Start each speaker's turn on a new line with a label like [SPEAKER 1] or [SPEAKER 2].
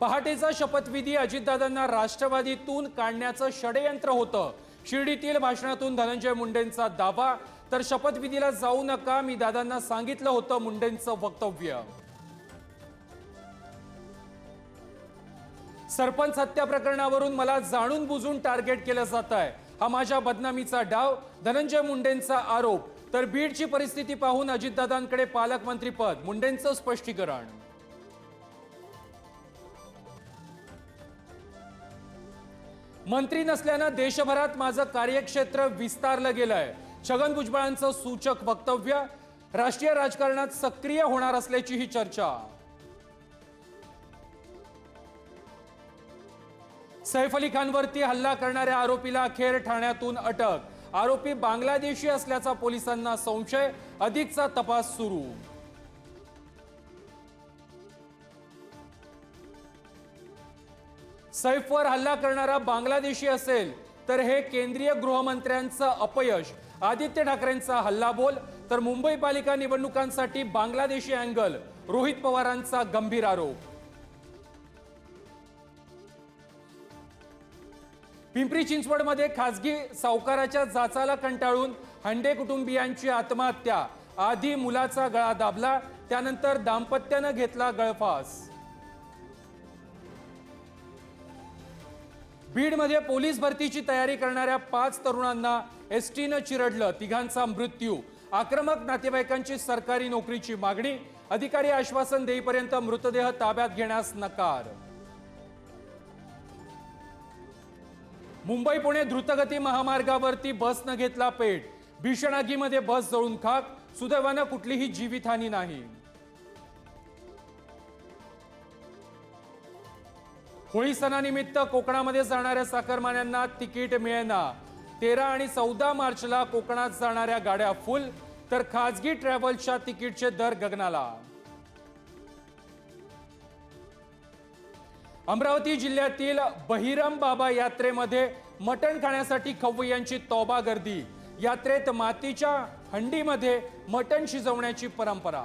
[SPEAKER 1] पहाटेचा शपथविधी अजितदादांना राष्ट्रवादीतून काढण्याचं षडयंत्र होतं। शिर्डीतील भाषणातून धनंजय मुंडेंचा दावा, तर शपथविधीला जाऊ नका, मी दादांना सांगितलं होतं, मुंडेंचं वक्तव्य। सरपंच हत्या प्रकरणावरून मला जाणून बुजून टार्गेट केलं जात आहे, हा माझ्या बदनामीचा डाव, धनंजय मुंडेंचा आरोप। तर बीडची परिस्थिती पाहून अजितदादांकडे पालकमंत्री पद, मुंडेंचं स्पष्टीकरण। मंत्री नसल्यानं देशभरात माझं कार्यक्षेत्र विस्तारलं गेलंय, छगन भुजबळांचं सूचक वक्तव्य। राष्ट्रीय राजकारणात सक्रिय होणार असल्याची ही चर्चा। सैफ अली खानवरती हल्ला करणाऱ्या आरोपीला अखेर ठाण्यातून अटक, आरोपी बांगलादेशी असल्याचा पोलिसांना संशय, अधिकचा तपास सुरू। सैफवर हल्ला करणारा बांगलादेशी असेल तर हे केंद्रीय गृहमंत्र्यांचं अपयश, आदित्य ठाकरेंचा हल्लाबोल। तर मुंबई पालिका निवडणुकांसाठी बांगलादेशी अँगल, रोहित पवारांचा गंभीर आरोप। पिंपरी चिंचवडमध्ये खासगी सावकाराच्या जाचाला कंटाळून हंडे कुटुंबियांची आत्महत्या, आधी मुलाचा गळा दाबला, त्यानंतर दाम्पत्यानं घेतला गळफास। बीडमध्ये पोलीस भरतीची तयारी करणाऱ्या 5 तरुणांना एसटीनं चिरडलं, तिघांचा मृत्यू। आक्रमक नातेवाईकांची सरकारी नोकरीची मागणी, अधिकारी आश्वासन देईपर्यंत मृतदेह ताब्यात घेण्यास नकार। मुंबई पुणे द्रुतगती महामार्गावरती बसनं घेतला पेट, भीषण आगीमध्ये बस जळून खाक, सुदैवानं कुठलीही जीवितहानी नाही। होळी सणानिमित्त कोकणामध्ये जाणाऱ्या चाकरमान्यांना तिकीट मिळेना, 13 आणि 14 मार्चला कोकणात जाणाऱ्या गाड्या फुल, तर खासगी ट्रॅव्हल्सच्या तिकीटचे दर गगनाला। अमरावती जिल्ह्यातील बहिरम बाबा यात्रेमध्ये मटण खाण्यासाठी खवय्यांची तौबा गर्दी, यात्रेत मातीच्या हंडीमध्ये मटण शिजवण्याची परंपरा।